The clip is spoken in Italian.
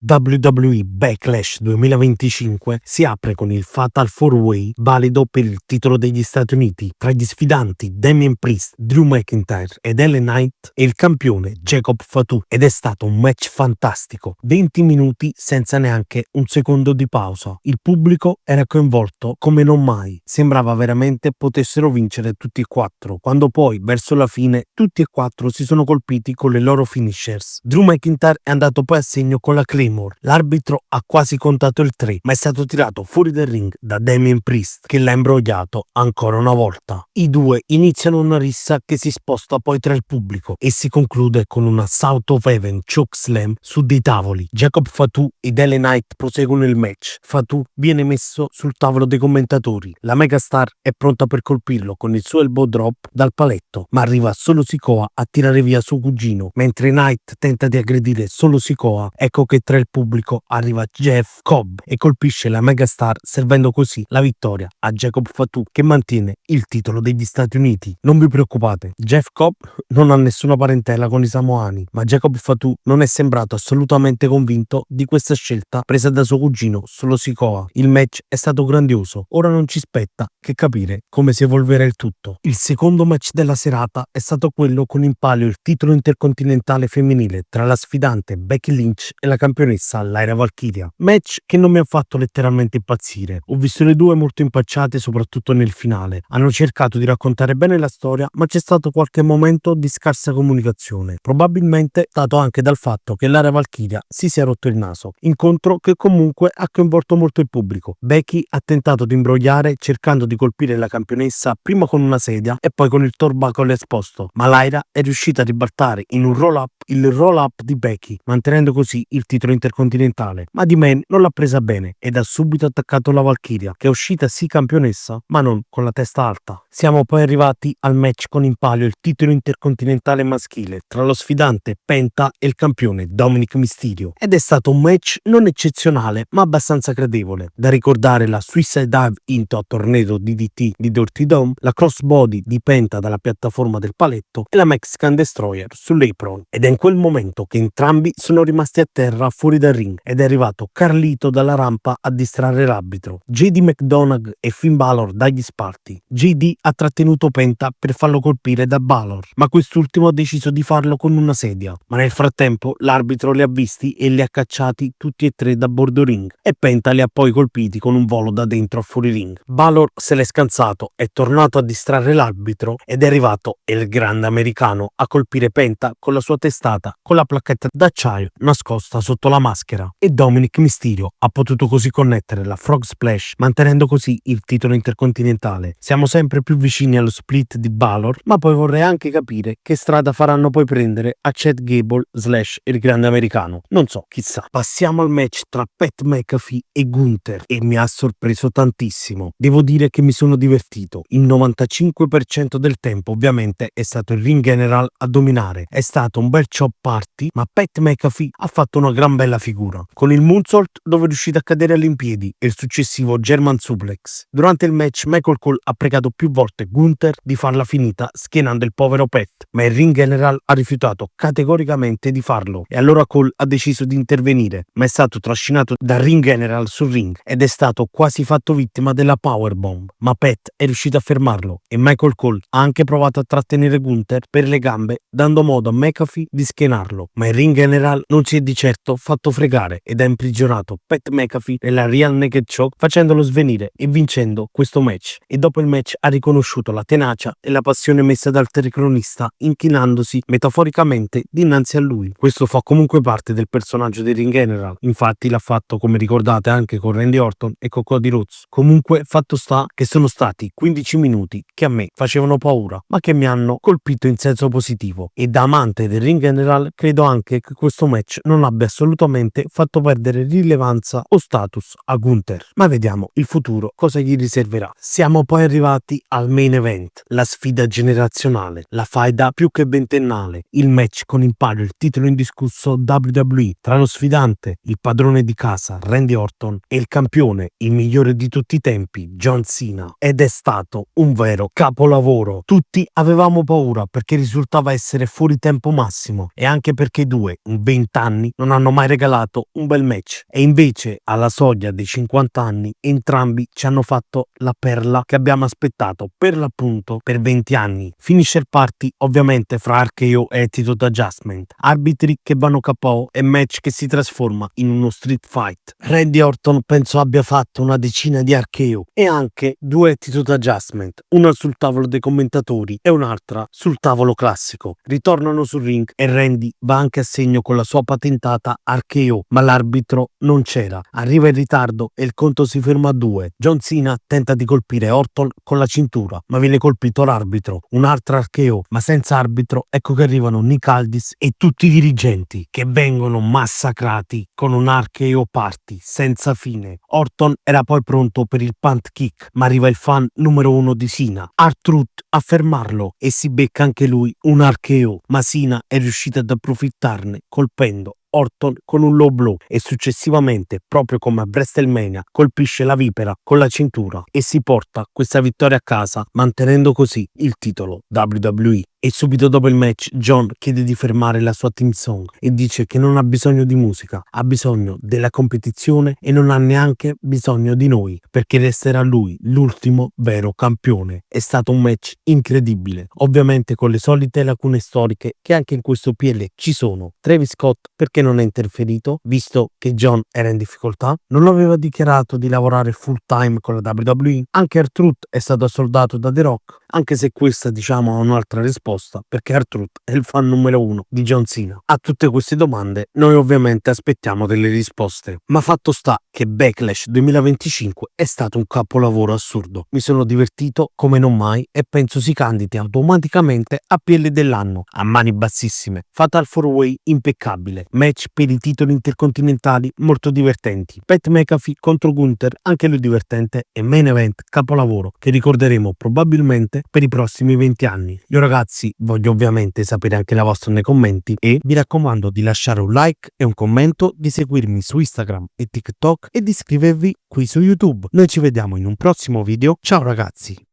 WWE Backlash 2025 si apre con il Fatal 4-Way valido per il titolo degli Stati Uniti tra gli sfidanti Damian Priest, Drew McIntyre ed LA Knight e il campione Jacob Fatu, ed è stato un match fantastico, 20 minuti senza neanche un secondo di pausa. Il pubblico era coinvolto come non mai, sembrava veramente potessero vincere tutti e quattro, quando poi verso la fine tutti e quattro si sono colpiti con le loro finishers. Drew McIntyre è andato poi a segno con la Claymore. L'arbitro ha quasi contato il 3, ma è stato tirato fuori dal ring da Damian Priest, che l'ha imbrogliato ancora una volta. I due iniziano una rissa che si sposta poi tra il pubblico e si conclude con una South of Heaven chokeslam su dei tavoli. Jacob Fatu ed LA Knight proseguono il match. Fatu viene messo sul tavolo dei commentatori. La megastar è pronta per colpirlo con il suo elbow drop dal paletto, ma arriva solo Sikoa a tirare via suo cugino. Mentre Knight tenta di aggredire solo Sikoa, ecco che tra il pubblico arriva Jeff Cobb e colpisce la megastar, servendo così la vittoria a Jacob Fatu, che mantiene il titolo degli Stati Uniti. Non vi preoccupate, Jeff Cobb non ha nessuna parentela con i samoani, ma Jacob Fatu non è sembrato assolutamente convinto di questa scelta presa da suo cugino solo Sikoa. Il match è stato grandioso, ora non ci spetta che capire come si evolverà il tutto. Il secondo match della serata è stato quello con in palio il titolo intercontinentale femminile tra la sfidante Becky Lynch e la campionessa Lyra Valkyria. Match che non mi ha fatto letteralmente impazzire. Ho visto le due molto impacciate, soprattutto nel finale. Hanno cercato di raccontare bene la storia, ma c'è stato qualche momento di scarsa comunicazione, probabilmente dato anche dal fatto che Lyra Valkyria si sia rotto il naso, incontro che comunque ha coinvolto molto il pubblico. Becky ha tentato di imbrogliare cercando di colpire la campionessa prima con una sedia e poi con il turnbuckle esposto, ma Lyra è riuscita a ribaltare in un roll-up il roll-up di Becky, mantenendo così il titolo intercontinentale. Ma di Man non l'ha presa bene ed ha subito attaccato la Valkyria, che è uscita sì campionessa, ma non con la testa alta. Siamo poi arrivati al match con in palio il titolo intercontinentale maschile tra lo sfidante Penta e il campione Dominic Mysterio, ed è stato un match non eccezionale ma abbastanza gradevole. Da ricordare la Suicide Dive into a Tornado DDT di Dirty Dom, la crossbody di Penta dalla piattaforma del paletto e la Mexican Destroyer sull'apron, ed è in quel momento che entrambi sono rimasti a terra fuori dal ring ed è arrivato Carlito dalla rampa a distrarre l'arbitro. JD McDonagh e Finn Balor dagli sparti. JD ha trattenuto Penta per farlo colpire da Balor, ma quest'ultimo ha deciso di farlo con una sedia, ma nel frattempo l'arbitro li ha visti e li ha cacciati tutti e tre da bordo ring e Penta li ha poi colpiti con un volo da dentro a fuori ring. Balor se l'è scansato, è tornato a distrarre l'arbitro ed è arrivato il grande americano a colpire Penta con la sua testata con la placchetta d'acciaio nascosta sotto la maschera, e Dominic Mysterio ha potuto così connettere la Frog Splash, mantenendo così il titolo intercontinentale. Siamo sempre più vicini allo split di Balor, ma poi vorrei anche capire che strada faranno poi prendere a Chad Gable / il grande americano. Non so, chissà. Passiamo al match tra Pat McAfee e Gunther, e mi ha sorpreso tantissimo. Devo dire che mi sono divertito. Il 95% del tempo ovviamente è stato il ring general a dominare. È stato un bel chop party, ma Pat McAfee ha fatto una gran bella figura, con il moonsault dove è riuscito a cadere all'impiedi e il successivo German suplex. Durante il match Michael Cole ha pregato più volte Gunther di farla finita schienando il povero Pat, ma il ring general ha rifiutato categoricamente di farlo, e allora Cole ha deciso di intervenire, ma è stato trascinato dal ring general sul ring ed è stato quasi fatto vittima della powerbomb, ma Pat è riuscito a fermarlo e Michael Cole ha anche provato a trattenere Gunther per le gambe, dando modo a McAfee di schienarlo, ma il ring general non si è di certo fatto fregare ed ha imprigionato Pat McAfee nella Real Naked Choke, facendolo svenire e vincendo questo match. E dopo il match ha riconosciuto la tenacia e la passione messa dal telecronista, inchinandosi metaforicamente dinanzi a lui. Questo fa comunque parte del personaggio di ring general, infatti l'ha fatto, come ricordate, anche con Randy Orton e con Cody Rhodes. Comunque fatto sta che sono stati 15 minuti che a me facevano paura, ma che mi hanno colpito in senso positivo, e da amante del ring general credo anche che questo match non abbia assolutamente fatto perdere rilevanza o status a Gunther, ma vediamo il futuro cosa gli riserverà. Siamo poi arrivati al main event, la sfida generazionale, la faida più che ventennale, il match con in palio il titolo indiscusso WWE tra lo sfidante, il padrone di casa Randy Orton, e il campione, il migliore di tutti i tempi, John Cena, ed è stato un vero capolavoro. Tutti avevamo paura perché risultava essere fuori tempo massimo, e anche perché i due in 20 anni non hanno mai regalato un bel match e invece alla soglia dei 50 anni entrambi ci hanno fatto la perla che abbiamo aspettato per l'appunto per 20 anni. Finisher party ovviamente fra RKO e Attitude Adjustment, arbitri che vanno KO e match che si trasforma in uno street fight. Randy Orton penso abbia fatto una decina di RKO e anche 2 Attitude Adjustment, una sul tavolo dei commentatori e un'altra sul tavolo classico. Ritornano sul ring e Randy va anche a segno con la sua patentata RKO, ma l'arbitro non c'era. Arriva in ritardo e il conto si ferma a 2. John Cena tenta di colpire Orton con la cintura, ma viene colpito l'arbitro. Un'altra RKO, ma senza arbitro. Ecco che arrivano Nick Aldis e tutti i dirigenti che vengono massacrati con un RKO party senza fine. Orton era poi pronto per il punt kick, ma arriva il fan numero 1 di Cena, R-Truth, a fermarlo e si becca anche lui un RKO, ma Cena è riuscito ad approfittarne colpendo Orton con un low blow e successivamente, proprio come a WrestleMania, colpisce la vipera con la cintura e si porta questa vittoria a casa, mantenendo così il titolo WWE. E subito dopo il match John chiede di fermare la sua team song e dice che non ha bisogno di musica, ha bisogno della competizione e non ha neanche bisogno di noi, perché resterà lui l'ultimo vero campione. È stato un match incredibile, ovviamente con le solite lacune storiche che anche in questo PL ci sono. Travis Scott perché non è interferito, visto che John era in difficoltà, non aveva dichiarato di lavorare full time con la WWE, anche R-Truth è stato assoldato da The Rock, anche se questa diciamo ha un'altra risposta, perché R-Truth è il fan numero 1 di John Cena. A tutte queste domande noi ovviamente aspettiamo delle risposte, ma fatto sta che Backlash 2025 è stato un capolavoro assurdo. Mi sono divertito come non mai e penso si candidi automaticamente a PL dell'anno, a mani bassissime. Fatal 4-Way impeccabile, match per i titoli intercontinentali molto divertenti, Pat McAfee contro Gunther anche lui divertente e main event capolavoro che ricorderemo probabilmente per i prossimi 20 anni. Io ragazzi voglio ovviamente sapere anche la vostra nei commenti e vi raccomando di lasciare un like e un commento, di seguirmi su Instagram e TikTok e di iscrivervi qui su YouTube. Noi ci vediamo in un prossimo video, ciao ragazzi!